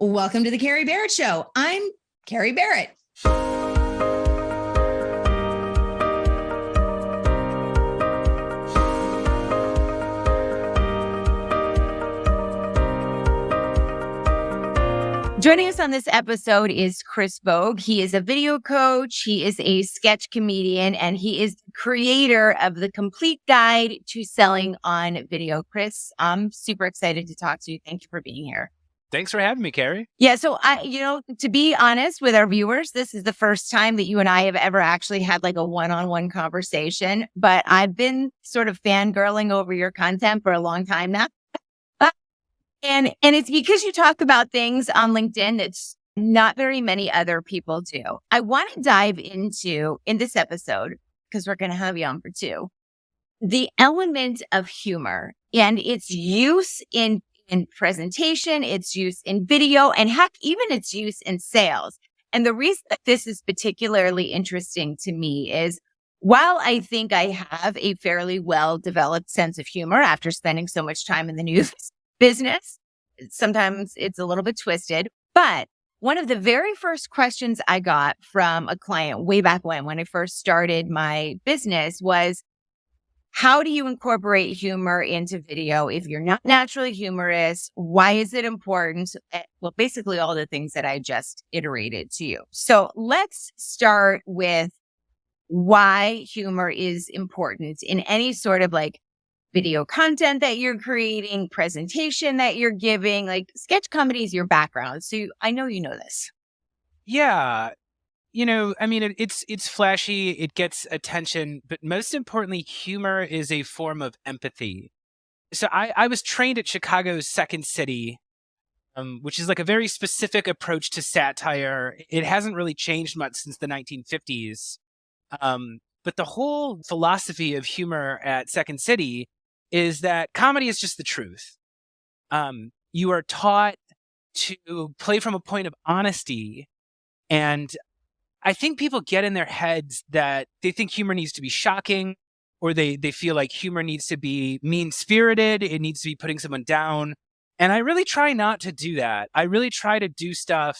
Welcome to the Kerry Berret Show. I'm Kerry Berret. Joining us on this episode is Chris Bogue. He is a video coach, he is a sketch comedian, and he is the creator of the complete guide to selling on video. Chris, I'm super excited to talk to you. Thank you for being here. Thanks for having me, Kerry. Yeah, so to be honest with our viewers, this is the first time that you and I have ever actually had like a one-on-one conversation, but I've been sort of fangirling over your content for a long time now. And it's because you talk about things on LinkedIn that's not very many other people do. I want to dive into, in this episode, because we're going to have you on for two, the element of humor and its use in presentation, its use in video, and heck, even its use in sales. And the reason that this is particularly interesting to me is while I think I have a fairly well-developed sense of humor after spending so much time in the news business, sometimes it's a little bit twisted, but one of the very first questions I got from a client way back when I first started my business was, how do you incorporate humor into video if you're not naturally humorous? Why is it important? Well, basically all the things that I just iterated to you. So let's start with why humor is important in any sort of like video content that you're creating, presentation that you're giving, like sketch comedy is your background. So I know you know this. Yeah. It's flashy, it gets attention, but most importantly, humor is a form of empathy. So I was trained at Chicago's Second City, which is like a very specific approach to satire. It hasn't really changed much since the 1950s. But the whole philosophy of humor at Second City is that comedy is just the truth. You are taught to play from a point of honesty. And I think people get in their heads that they think humor needs to be shocking, or they feel like humor needs to be mean-spirited. It needs to be putting someone down. And I really try not to do that. I really try to do stuff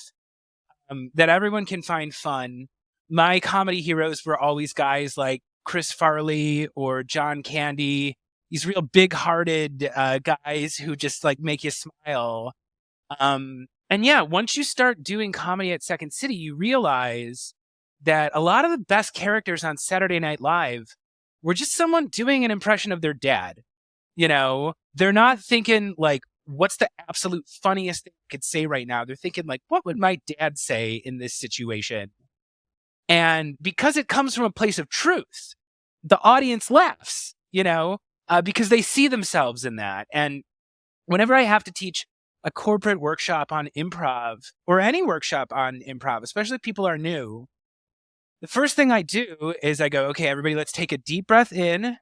that everyone can find fun. My comedy heroes were always guys like Chris Farley or John Candy, these real big-hearted guys who just like make you smile. And yeah, once you start doing comedy at Second City, you realize that a lot of the best characters on Saturday Night Live were just someone doing an impression of their dad. You know, they're not thinking like, what's the absolute funniest thing I could say right now? They're thinking like, what would my dad say in this situation? And because it comes from a place of truth, the audience laughs, because they see themselves in that. And whenever I have to teach a corporate workshop on improv or any workshop on improv, especially if people are new, the first thing I do is I go, okay, everybody, let's take a deep breath in.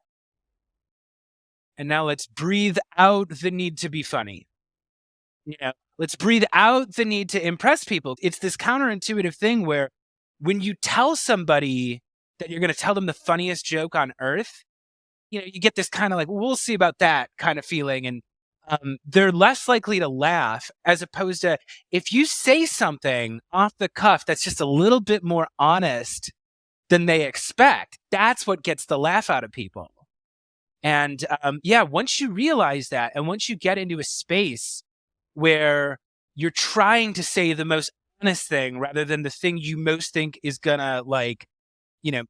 And now let's breathe out the need to be funny. Let's breathe out the need to impress people. It's this counterintuitive thing where when you tell somebody that you're going to tell them the funniest joke on earth, you get this kind of like, we'll see about that kind of feeling. And they're less likely to laugh, as opposed to if you say something off the cuff that's just a little bit more honest than they expect, that's what gets the laugh out of people. And once you realize that, and once you get into a space where you're trying to say the most honest thing rather than the thing you most think is gonna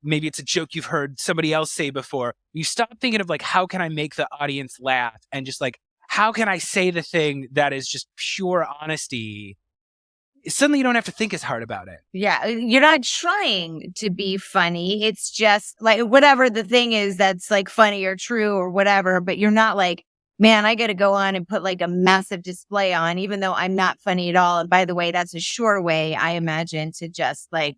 maybe it's a joke you've heard somebody else say before, you stop thinking of like, how can I make the audience laugh? And just like, how can I say the thing that is just pure honesty? Suddenly you don't have to think as hard about it. Yeah. You're not trying to be funny. It's just like whatever the thing is that's like funny or true or whatever, but you're not like, man, I got to go on and put like a massive display on, even though I'm not funny at all. And by the way, that's a sure way, I imagine, to just like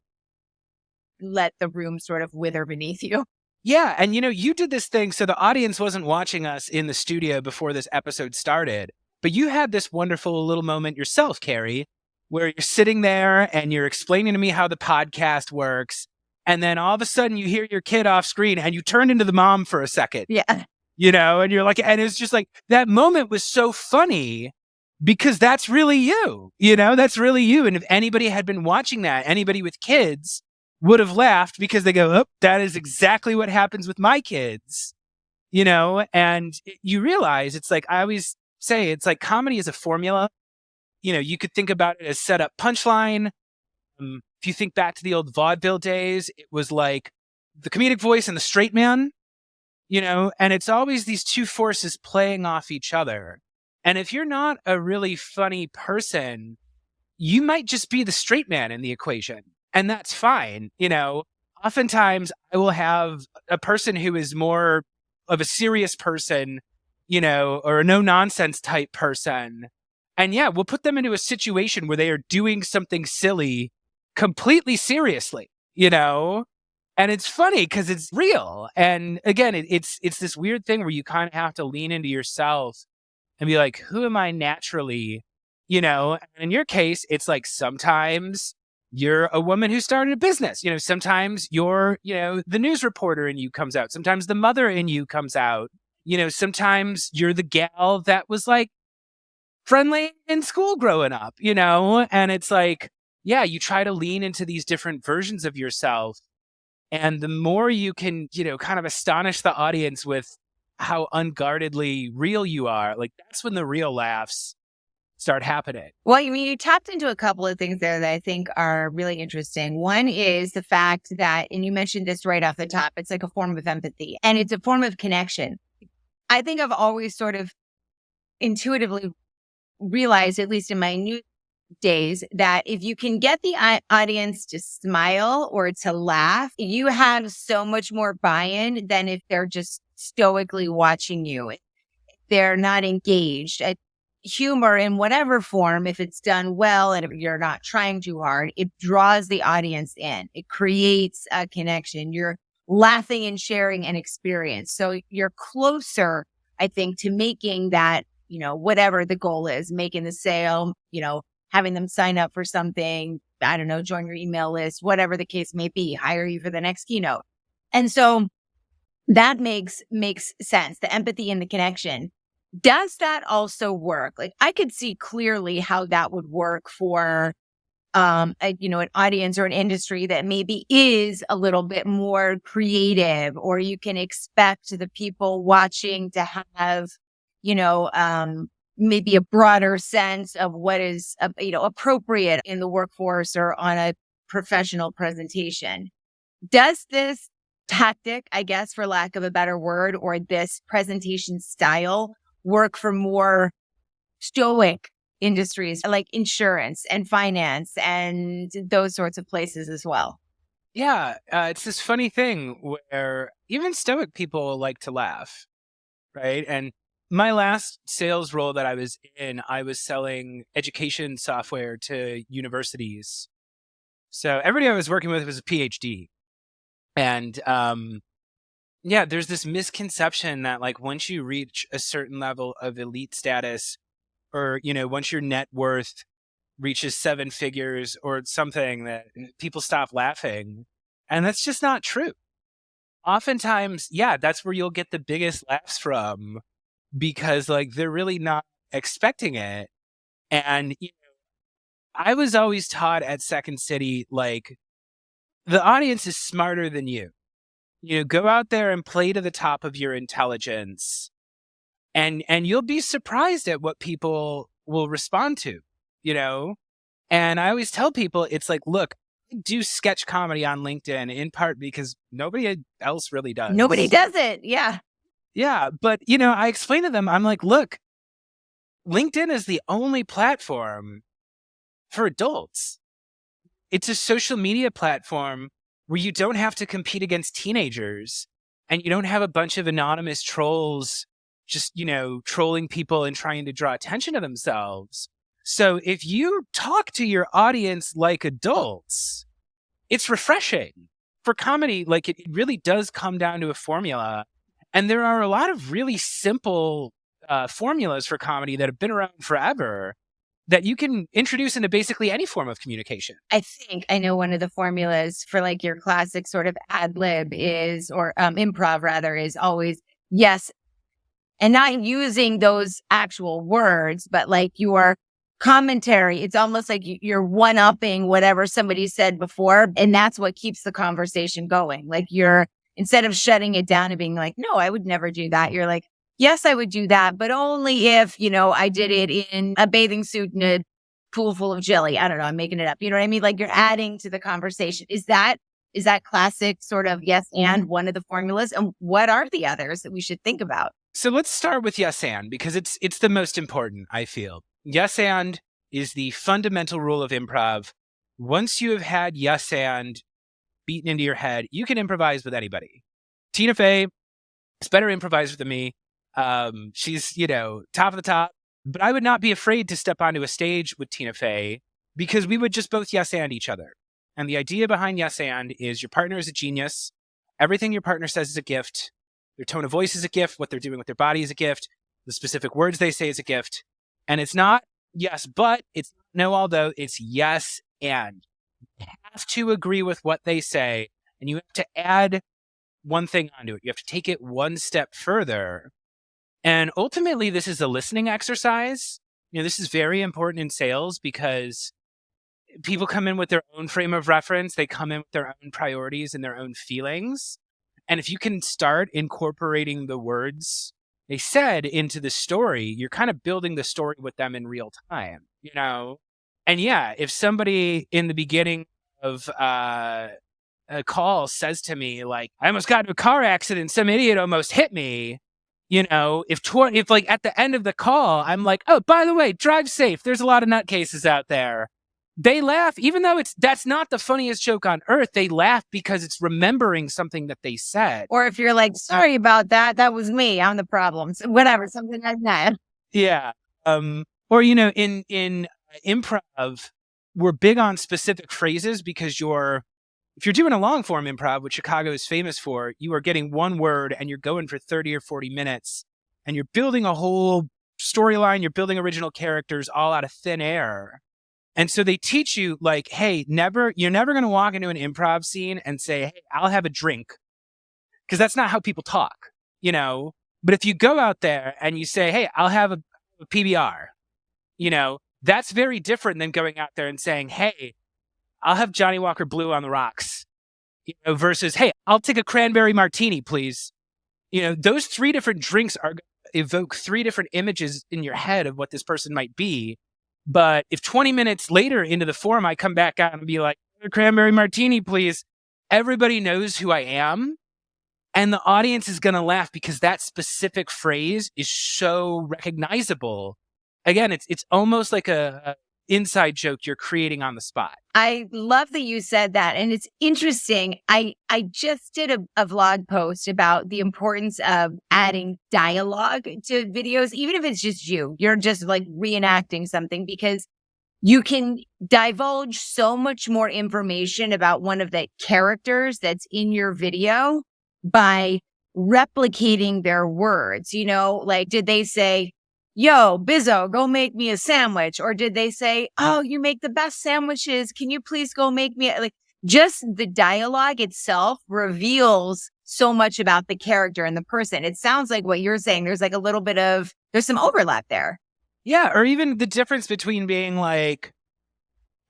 let the room sort of wither beneath you. Yeah. And you did this thing. So the audience wasn't watching us in the studio before this episode started, but you had this wonderful little moment yourself, Kerry, where you're sitting there and you're explaining to me how the podcast works. And then all of a sudden you hear your kid off screen and you turn into the mom for a second. Yeah. And you're like, and it's just like, that moment was so funny because that's really you, you know, that's really you. And if anybody had been watching that, anybody with kids would have laughed because they go, oh, that is exactly what happens with my kids, you know? And you realize it's like, I always say, it's like comedy is a formula. You know, you could think about it as set up punchline. If you think back to the old vaudeville days, it was like the comedic voice and the straight man, you know, and it's always these two forces playing off each other. And if you're not a really funny person, you might just be the straight man in the equation. And that's fine. You know, oftentimes I will have a person who is more of a serious person, you know, or a no nonsense type person. And yeah, we'll put them into a situation where they are doing something silly completely seriously, you know? And it's funny because it's real. And again, it's this weird thing where you kind of have to lean into yourself and be like, who am I naturally? You know, and in your case, it's like sometimes you're a woman who started a business. You know, sometimes you're, you know, the news reporter in you comes out. Sometimes the mother in you comes out. You know, sometimes you're the gal that was like friendly in school growing up, you know? And it's like, yeah, you try to lean into these different versions of yourself. And the more you can, you know, kind of astonish the audience with how unguardedly real you are, like that's when the real laughs start happening. Well, you tapped into a couple of things there that I think are really interesting. One is the fact that, and you mentioned this right off the top, it's like a form of empathy and it's a form of connection. I think I've always sort of intuitively realized, at least in my new days, that if you can get the audience to smile or to laugh, you have so much more buy-in than if they're just stoically watching you. They're not engaged. Humor in whatever form, if it's done well and if you're not trying too hard, it draws the audience in. It creates a connection. You're laughing and sharing an experience. So you're closer, I think, to making that, you know, whatever the goal is, making the sale, you know, having them sign up for something, I don't know, join your email list, whatever the case may be, hire you for the next keynote. And so that makes sense, the empathy and the connection. Does that also work? Like I could see clearly how that would work for, an audience or an industry that maybe is a little bit more creative, or you can expect the people watching to have, you know, maybe a broader sense of what is, appropriate in the workforce or on a professional presentation. Does this tactic, I guess, for lack of a better word, or this presentation style work for more stoic industries like insurance and finance and those sorts of places as well? Yeah, it's this funny thing where even stoic people like to laugh, right? And my last sales role that I was in, I was selling education software to universities. So everybody I was working with was a PhD. And yeah, there's this misconception that like once you reach a certain level of elite status, or, you know, once your net worth reaches 7 figures or something, that people stop laughing. And that's just not true. Oftentimes, yeah, that's where you'll get the biggest laughs from because like they're really not expecting it. And, you know, I was always taught at Second City, like the audience is smarter than you. You know, go out there and play to the top of your intelligence and you'll be surprised at what people will respond to, you know? And I always tell people, it's like, look, I do sketch comedy on LinkedIn in part because nobody else really does. Nobody does it. Yeah. Yeah. But, you know, I explain to them, I'm like, look, LinkedIn is the only platform for adults. It's a social media platform where you don't have to compete against teenagers and you don't have a bunch of anonymous trolls just, you know, trolling people and trying to draw attention to themselves. So if you talk to your audience like adults, it's refreshing. For comedy, like it really does come down to a formula. And there are a lot of really simple formulas for comedy that have been around forever that you can introduce into basically any form of communication. I think I know one of the formulas for like your classic sort of ad lib is, or improv rather, is always, yes, and not using those actual words, but like your commentary. It's almost like you're one-upping whatever somebody said before. And that's what keeps the conversation going. Like instead of shutting it down and being like, no, I would never do that. You're like, yes, I would do that, but only if, I did it in a bathing suit in a pool full of jelly. I don't know. I'm making it up. You know what I mean? Like you're adding to the conversation. Is that classic sort of yes and one of the formulas? And what are the others that we should think about? So let's start with yes and, because it's the most important, I feel. Yes and is the fundamental rule of improv. Once you have had yes and beaten into your head, you can improvise with anybody. Tina Fey is a better improviser than me. She's, top of the top. But I would not be afraid to step onto a stage with Tina Fey because we would just both yes and each other. And the idea behind yes and is your partner is a genius. Everything your partner says is a gift. Their tone of voice is a gift. What they're doing with their body is a gift. The specific words they say is a gift. And it's not yes, but it's no, although it's yes and. You have to agree with what they say, and you have to add one thing onto it. You have to take it one step further. And ultimately, this is a listening exercise. This is very important in sales because people come in with their own frame of reference. They come in with their own priorities and their own feelings. And if you can start incorporating the words they said into the story, you're kind of building the story with them in real time, And yeah, if somebody in the beginning of a call says to me, like, I almost got into a car accident, some idiot almost hit me, if like at the end of the call, I'm like, oh, by the way, drive safe. There's a lot of nutcases out there. They laugh, even though that's not the funniest joke on earth. They laugh because it's remembering something that they said. Or if you're like, sorry about that, that was me. I'm the problem. So whatever, something like that. Yeah. Or, in improv, we're big on specific phrases because if you're doing a long form improv, which Chicago is famous for, you are getting one word and you're going for 30 or 40 minutes and you're building a whole storyline. You're building original characters all out of thin air. And so they teach you like, hey, you're never going to walk into an improv scene and say, hey, I'll have a drink. Because that's not how people talk, But if you go out there and you say, hey, I'll have a PBR, that's very different than going out there and saying, hey, I'll have Johnny Walker Blue on the rocks, versus, hey, I'll take a cranberry martini, please. Those three different drinks are going to evoke three different images in your head of what this person might be. But if 20 minutes later into the forum, I come back out and be like, cranberry martini, please, everybody knows who I am. And the audience is going to laugh because that specific phrase is so recognizable. Again, it's almost like a inside joke you're creating on the spot. I love that you said that. And it's interesting. I just did a vlog post about the importance of adding dialogue to videos, even if it's just you're just like reenacting something, because you can divulge so much more information about one of the characters that's in your video by replicating their words. Like, did they say, yo, Bizzo, go make me a sandwich? Or did they say, oh, you make the best sandwiches. Can you please go make me like, just the dialogue itself reveals so much about the character and the person. It sounds like what you're saying. There's like there's some overlap there. Yeah. Or even the difference between being like,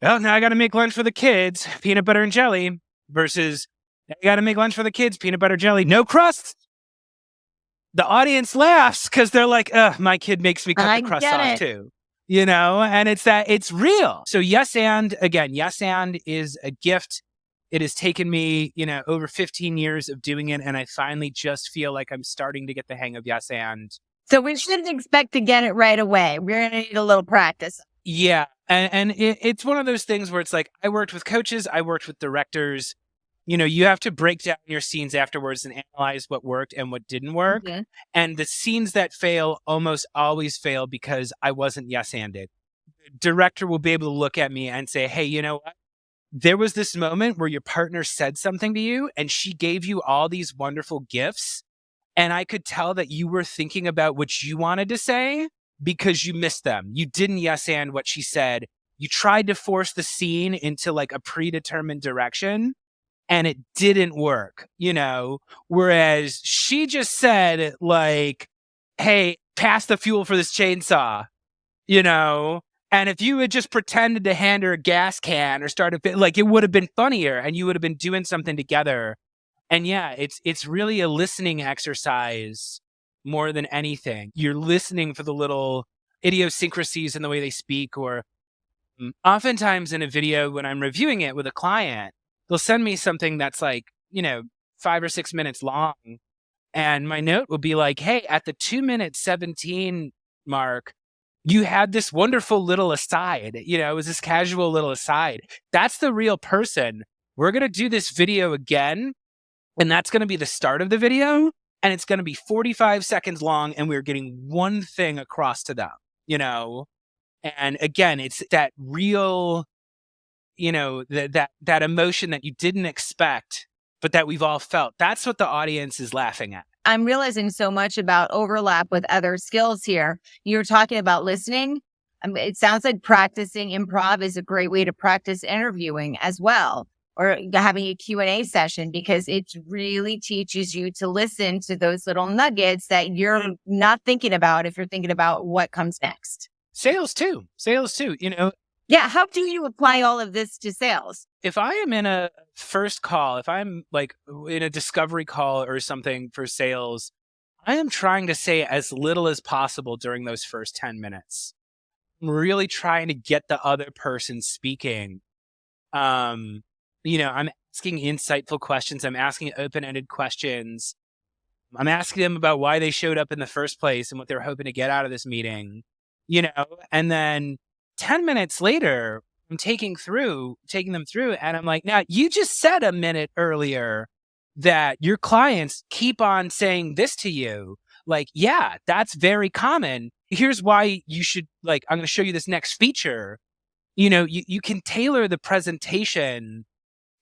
well, now I got to make lunch for the kids, peanut butter and jelly, versus I got to make lunch for the kids, peanut butter, jelly, no crust. The audience laughs because they're like, my kid makes me cut the crust off too. And it's real. So yes and is a gift. It has taken me, over 15 years of doing it. And I finally just feel like I'm starting to get the hang of yes and. So we shouldn't expect to get it right away. We're going to need a little practice. Yeah. And it's one of those things where it's like, I worked with coaches, I worked with directors. You have to break down your scenes afterwards and analyze what worked and what didn't work. Mm-hmm. And the scenes that fail almost always fail because I wasn't yes-anded. The director will be able to look at me and say, hey, you know what? There was this moment where your partner said something to you and she gave you all these wonderful gifts. And I could tell that you were thinking about what you wanted to say because you missed them. You didn't yes-and what she said. You tried to force the scene into like a predetermined direction. And it didn't work, whereas she just said like, hey, pass the fuel for this chainsaw, you know? And if you had just pretended to hand her a gas can or start it would have been funnier and you would have been doing something together. And yeah, it's really a listening exercise more than anything. You're listening for the little idiosyncrasies in the way they speak, or oftentimes in a video when I'm reviewing it with a client, they'll send me something that's like, 5 or 6 minutes long. And my note will be like, hey, at the 2-minute 17 mark, you had this wonderful little aside. It was this casual little aside. That's the real person. We're going to do this video again. And that's going to be the start of the video. And it's going to be 45 seconds long. And we're getting one thing across to them, And again, it's that real, that emotion that you didn't expect, but that we've all felt. That's what the audience is laughing at. I'm realizing so much about overlap with other skills here. You're talking about listening. It sounds like practicing improv is a great way to practice interviewing as well, or having a Q&A session, because it really teaches you to listen to those little nuggets that you're not thinking about if you're thinking about what comes next. Sales too, Yeah. How do you apply all of this to sales? If I am in a first call, if I'm like in a discovery call or something for sales, I am trying to say as little as possible during those first 10 minutes. I'm really trying to get the other person speaking. I'm asking insightful questions. I'm asking open-ended questions. I'm asking them about why they showed up in the first place and what they're hoping to get out of this meeting, and then 10 minutes later, I'm taking them through, and I'm like, now you just said a minute earlier that your clients keep on saying this to you. Like, yeah, that's very common. Here's why you should, I'm going to show you this next feature. You can tailor the presentation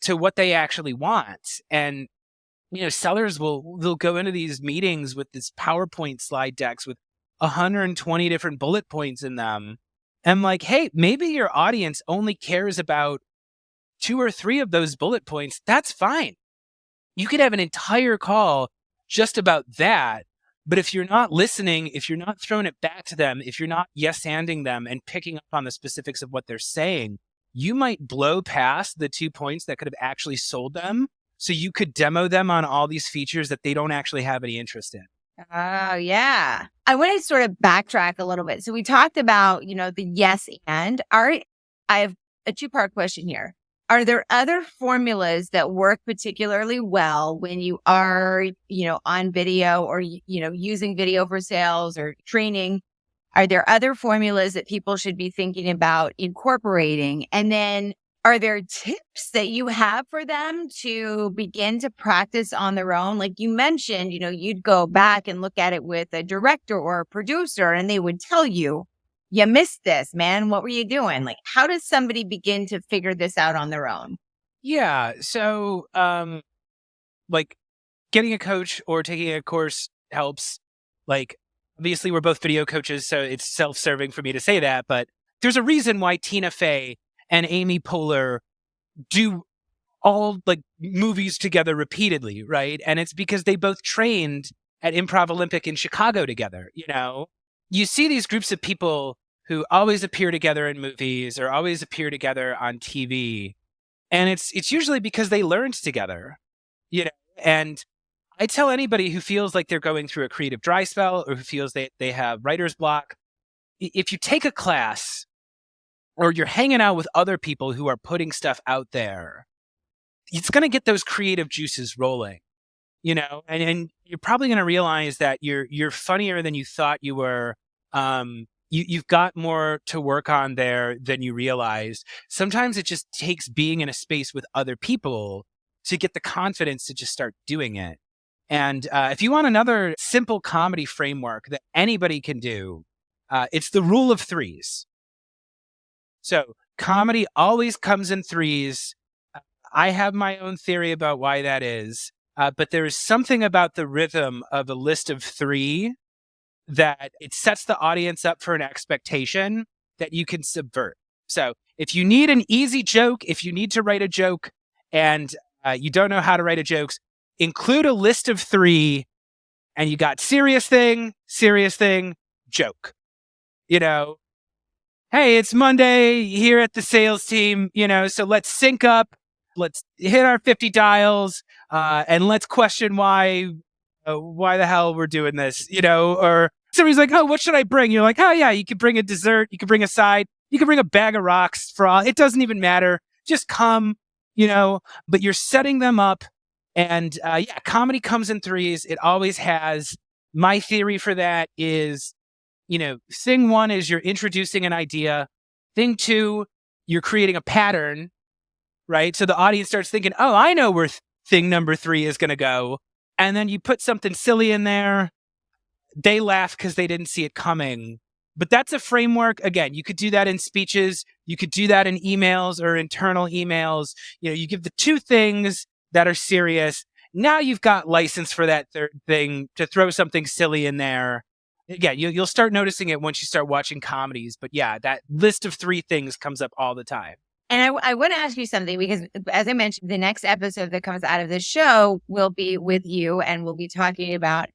to what they actually want. And, sellers they'll go into these meetings with this PowerPoint slide decks with 120 different bullet points in them. I'm like, hey, maybe your audience only cares about 2 or 3 of those bullet points. That's fine. You could have an entire call just about that. But if you're not listening, if you're not throwing it back to them, if you're not yes-anding them and picking up on the specifics of what they're saying, you might blow past the 2 points that could have actually sold them. So you could demo them on all these features that they don't actually have any interest in. Oh, yeah. I want to sort of backtrack a little bit. So we talked about, the yes and. I have a 2-part question here. Are there other formulas that work particularly well when you are, on video or, using video for sales or training? Are there other formulas that people should be thinking about incorporating? And then are there tips that you have for them to begin to practice on their own? Like you mentioned, you'd go back and look at it with a director or a producer and they would tell you, you missed this, man. What were you doing? Like, how does somebody begin to figure this out on their own? Yeah. So, getting a coach or taking a course helps. Obviously we're both video coaches, so it's self-serving for me to say that, but there's a reason why Tina Fey and Amy Poehler do all movies together repeatedly, right? And it's because they both trained at Improv Olympic in Chicago together, You see these groups of people who always appear together in movies or always appear together on TV. And it's usually because they learned together, And I tell anybody who feels like they're going through a creative dry spell or who feels they have writer's block, if you take a class or you're hanging out with other people who are putting stuff out there, it's going to get those creative juices rolling, and you're probably going to realize that you're funnier than you thought you were. You've got more to work on there than you realized. Sometimes it just takes being in a space with other people to get the confidence to just start doing it. And if you want another simple comedy framework that anybody can do, it's the rule of 3s. So comedy always comes in 3s. I have my own theory about why that is. But there is something about the rhythm of a list of 3 that it sets the audience up for an expectation that you can subvert. So if you need an easy joke, if you need to write a joke and you don't know how to write a joke, include a list of 3 And you got serious thing, joke. Hey, it's Monday here at the sales team, so let's sync up, let's hit our 50 dials, and let's question why the hell we're doing this, or somebody's like, oh, what should I bring? You're like, oh yeah, you could bring a dessert, you could bring a side, you could bring a bag of rocks for all, it doesn't even matter. Just come, but you're setting them up. And comedy comes in threes. It always has. My theory for that is, thing one is you're introducing an idea. Thing two, you're creating a pattern, right? So the audience starts thinking, oh, I know where thing number three is going to go. And then you put something silly in there. They laugh because they didn't see it coming. But that's a framework. Again, you could do that in speeches. You could do that in emails or internal emails. You give the two things that are serious. Now you've got license for that third thing to throw something silly in there. Again, you'll start noticing it once you start watching comedies. But yeah, that list of three things comes up all the time. And I want to ask you something because, as I mentioned, the next episode that comes out of this show will be with you, and we'll be talking about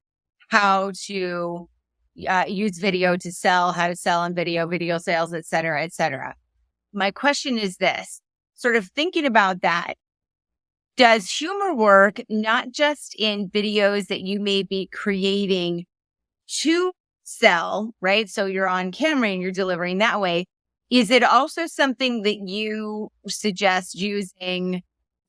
how to use video to sell, how to sell on video sales, et cetera, et cetera. My question is this, sort of thinking about that, does humor work not just in videos that you may be creating to sell, right? So you're on camera and you're delivering that way. Is it also something that you suggest using?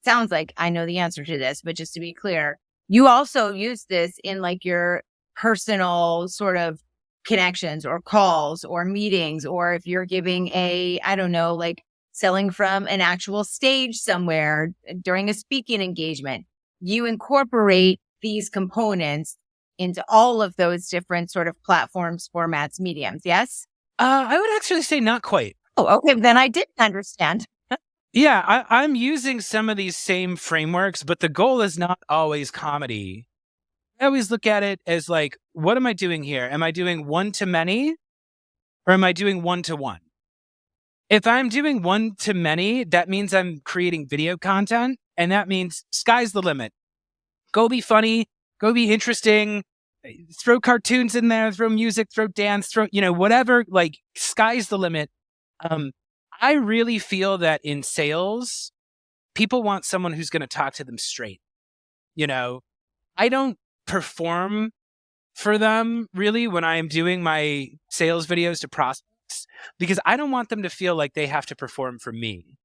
Sounds like I know the answer to this, but just to be clear, you also use this in like your personal sort of connections or calls or meetings, or if you're giving like selling from an actual stage somewhere during a speaking engagement, you incorporate these components into all of those different sort of platforms, formats, mediums. Yes? I would actually say not quite. Oh, okay. Then I didn't understand. Yeah, I'm using some of these same frameworks, but the goal is not always comedy. I always look at it as like, what am I doing here? Am I doing one to many or am I doing one to one? If I'm doing one to many, that means I'm creating video content, and that means sky's the limit. Go be funny, go be interesting, throw cartoons in there, throw music, throw dance, throw, whatever, like sky's the limit. I really feel that in sales, people want someone who's going to talk to them straight. I don't perform for them really when I am doing my sales videos to prospects because I don't want them to feel like they have to perform for me.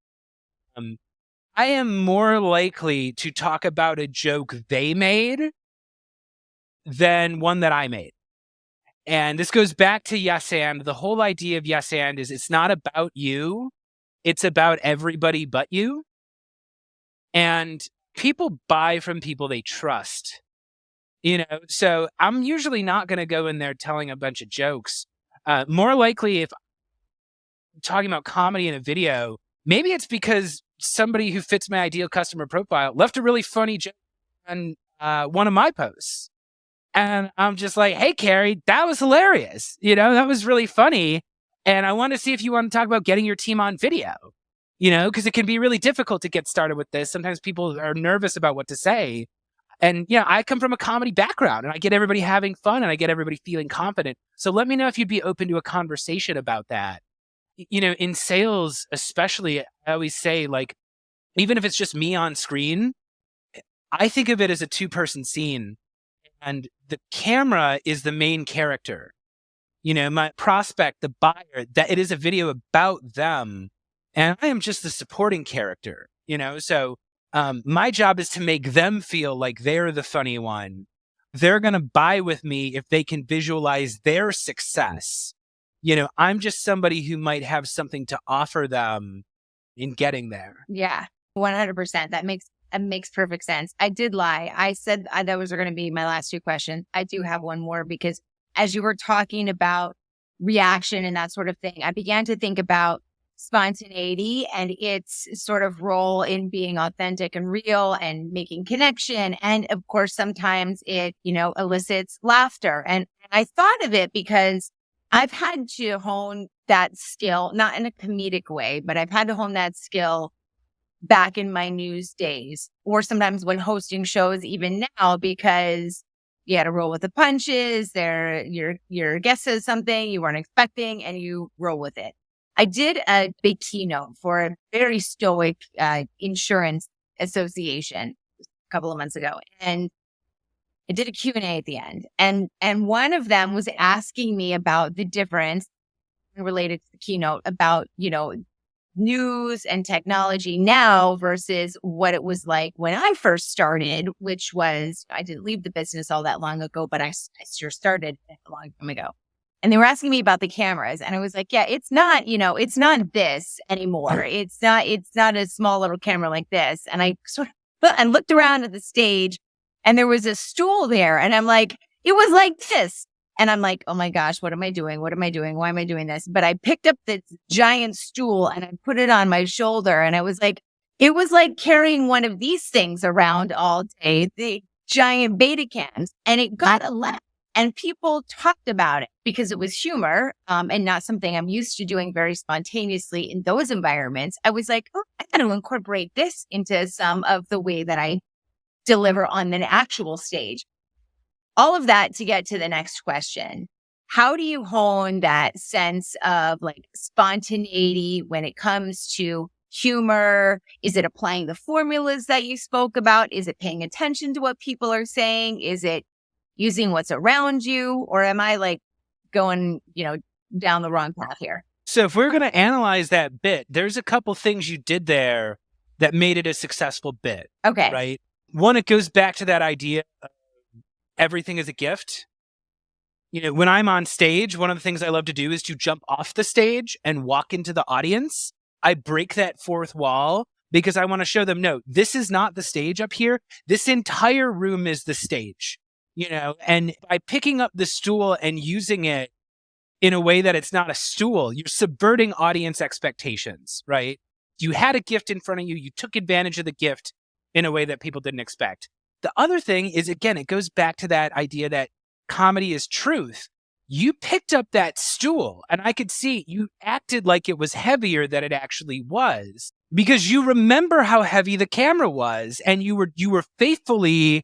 I am more likely to talk about a joke they made than one that I made. And this goes back to yes and. The whole idea of yes and is it's not about you. It's about everybody but you. And people buy from people they trust. So I'm usually not going to go in there telling a bunch of jokes. More likely if I'm talking about comedy in a video, maybe it's because somebody who fits my ideal customer profile left a really funny joke on one of my posts. And I'm just like, hey, Kerry, that was hilarious. That was really funny. And I want to see if you want to talk about getting your team on video, because it can be really difficult to get started with this. Sometimes people are nervous about what to say. And, I come from a comedy background and I get everybody having fun and I get everybody feeling confident. So let me know if you'd be open to a conversation about that. In sales, especially, I always say, like, even if it's just me on screen, I think of it as a two-person scene. And the camera is the main character. My prospect, the buyer, that it is a video about them. And I am just the supporting character, So my job is to make them feel like they're the funny one. They're going to buy with me if they can visualize their success. I'm just somebody who might have something to offer them in getting there. Yeah, 100%. That makes perfect sense. I did lie. I said that was going to be my last two questions. I do have one more because as you were talking about reaction and that sort of thing, I began to think about spontaneity and its sort of role in being authentic and real and making connection. And of course, sometimes it, elicits laughter. And I thought of it because I've had to hone that skill, not in a comedic way, but I've had to hone that skill back in my news days, or sometimes when hosting shows even now, because, You had to roll with the punches. Your guest says something you weren't expecting and you roll with it. I did a big keynote for a very stoic insurance association a couple of months ago. And I did a Q&A at the end. And one of them was asking me about the difference related to the keynote about, news and technology now versus what it was like when I first started, which was, I didn't leave the business all that long ago, but I sure started a long time ago. And they were asking me about the cameras. And I was like, yeah, it's not this anymore. It's not a small little camera like this. And I sort of and looked around at the stage and there was a stool there. And I'm like, it was like this. And I'm like, oh my gosh, what am I doing? What am I doing? Why am I doing this? But I picked up this giant stool and I put it on my shoulder. And I was like, it was like carrying one of these things around all day, the giant beta cams. And it got a laugh. And people talked about it because it was humor and not something I'm used to doing very spontaneously in those environments. I was like, oh, I got to incorporate this into some of the way that I deliver on an actual stage. All of that to get to the next question. How do you hone that sense of like spontaneity when it comes to humor? Is it applying the formulas that you spoke about? Is it paying attention to what people are saying? Is it using what's around you? Or am I like going, down the wrong path here? So if we're going to analyze that bit, there's a couple things you did there that made it a successful bit. Okay. Right? One, it goes back to that idea of everything is a gift. When I'm on stage, one of the things I love to do is to jump off the stage and walk into the audience. I break that fourth wall because I want to show them, no, this is not the stage up here. This entire room is the stage, and by picking up the stool and using it in a way that it's not a stool, you're subverting audience expectations, right? You had a gift in front of you. You took advantage of the gift in a way that people didn't expect. The other thing is, again, it goes back to that idea that comedy is truth. You picked up that stool and I could see you acted like it was heavier than it actually was because you remember how heavy the camera was and you were faithfully,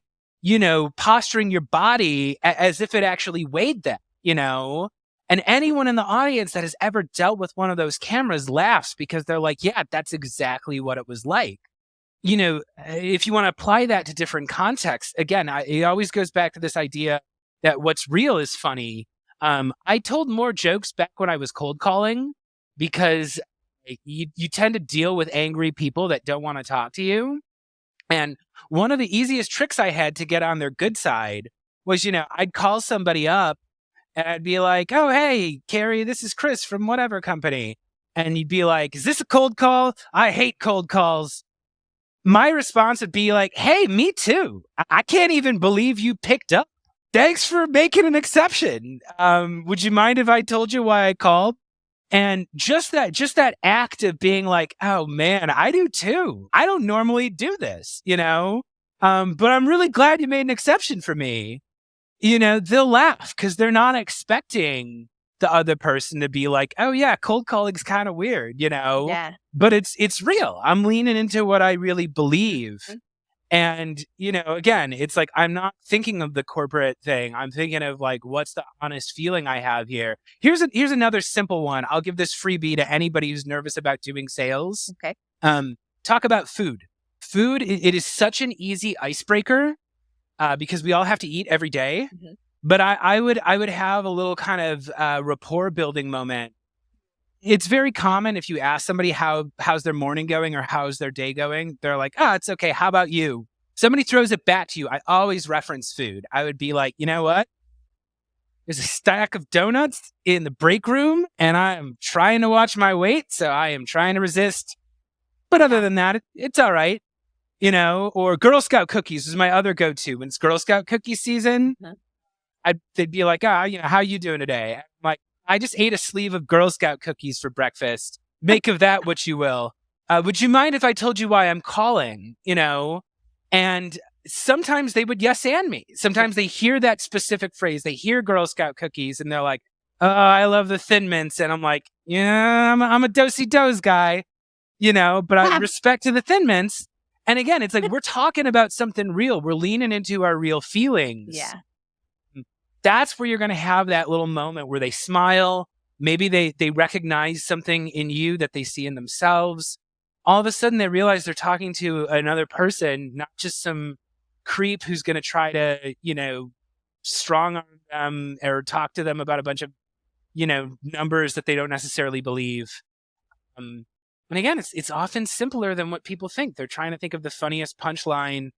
posturing your body as if it actually weighed that, and anyone in the audience that has ever dealt with one of those cameras laughs because they're like, yeah, that's exactly what it was like. If you want to apply that to different contexts, again, it always goes back to this idea that what's real is funny. I told more jokes back when I was cold calling because you tend to deal with angry people that don't want to talk to you. And one of the easiest tricks I had to get on their good side was, I'd call somebody up and I'd be like, oh, hey, Kerry, this is Chris from whatever company. And you'd be like, is this a cold call? I hate cold calls. My response would be like, hey, me too. I can't even believe you picked up. Thanks for making an exception. Would you mind if I told you why I called? And just that act of being like, oh man, I do too. I don't normally do this, but I'm really glad you made an exception for me. They'll laugh because they're not expecting the other person to be like, oh yeah, cold calling's kind of weird, Yeah. But it's real. I'm leaning into what I really believe. Mm-hmm. And, again, it's like, I'm not thinking of the corporate thing. I'm thinking of like, what's the honest feeling I have here? Here's another simple one. I'll give this freebie to anybody who's nervous about doing sales. Okay. Talk about food. Food, it is such an easy icebreaker because we all have to eat every day. Mm-hmm. But I would have a little kind of rapport building moment. It's very common if you ask somebody how's their morning going or how's their day going, they're like, it's okay. How about you? Somebody throws it back to you. I always reference food. I would be like, you know what? There's a stack of donuts in the break room and I'm trying to watch my weight. So I am trying to resist. But other than that, it's all right. Or Girl Scout cookies is my other go-to. When it's Girl Scout cookie season, they'd be like, how you doing today? I'm like, I just ate a sleeve of Girl Scout cookies for breakfast. Make of that what you will. Would you mind if I told you why I'm calling? And sometimes they would yes and me. Sometimes they hear that specific phrase. They hear Girl Scout cookies and they're like, oh, I love the Thin Mints. And I'm like, I'm a do-si-do's guy, but I respect to the Thin Mints. And again, it's like, we're talking about something real. We're leaning into our real feelings. Yeah. that's where you're going to have that little moment where they smile. Maybe they recognize something in you that they see in themselves. All of a sudden, they realize they're talking to another person, not just some creep who's going to try to, strong arm them or talk to them about a bunch of, numbers that they don't necessarily believe. And again, it's often simpler than what people think. They're trying to think of the funniest punchline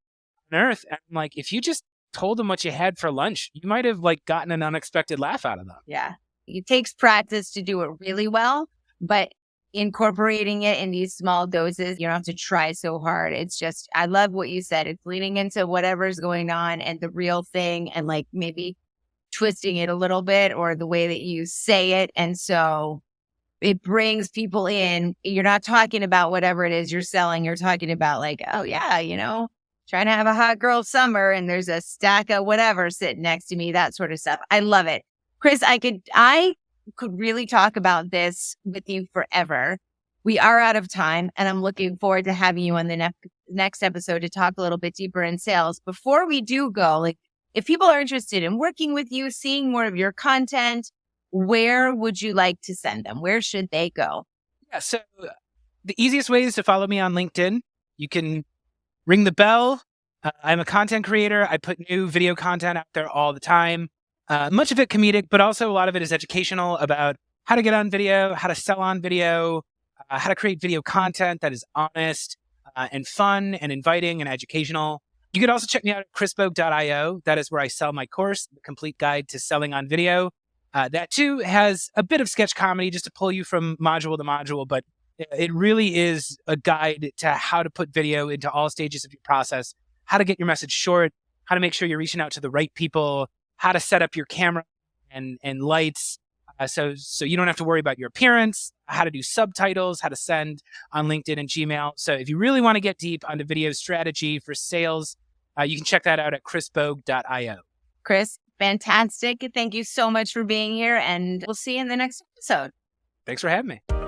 on earth. And like, if you just told them what you had for lunch, you might have like gotten an unexpected laugh out of them. Yeah. It takes practice to do it really well, but incorporating it in these small doses, you don't have to try so hard. It's just, I love what you said. It's leaning into whatever's going on and the real thing, and like maybe twisting it a little bit or the way that you say it. And so it brings people in. You're not talking about whatever it is you're selling. You're talking about like, oh yeah, trying to have a hot girl summer and there's a stack of whatever sitting next to me, that sort of stuff. I love it. Chris, I could really talk about this with you forever. We are out of time, and I'm looking forward to having you on the next episode to talk a little bit deeper in sales. Before we do go, like, if people are interested in working with you, seeing more of your content, where would you like to send them? Where should they go? Yeah, so the easiest way is to follow me on LinkedIn. You can ring the bell. I'm a content creator. I put new video content out there all the time. Much of it comedic, but also a lot of it is educational about how to get on video, how to sell on video, how to create video content that is honest and fun and inviting and educational. You could also check me out at chrisbogue.io. That is where I sell my course, The Complete Guide to Selling on Video. That too has a bit of sketch comedy just to pull you from module to module, but it really is a guide to how to put video into all stages of your process, how to get your message short, how to make sure you're reaching out to the right people, how to set up your camera and lights so you don't have to worry about your appearance, how to do subtitles, how to send on LinkedIn and Gmail. So if you really want to get deep onto video strategy for sales, you can check that out at chrisbogue.io. Chris, fantastic. Thank you so much for being here, and we'll see you in the next episode. Thanks for having me.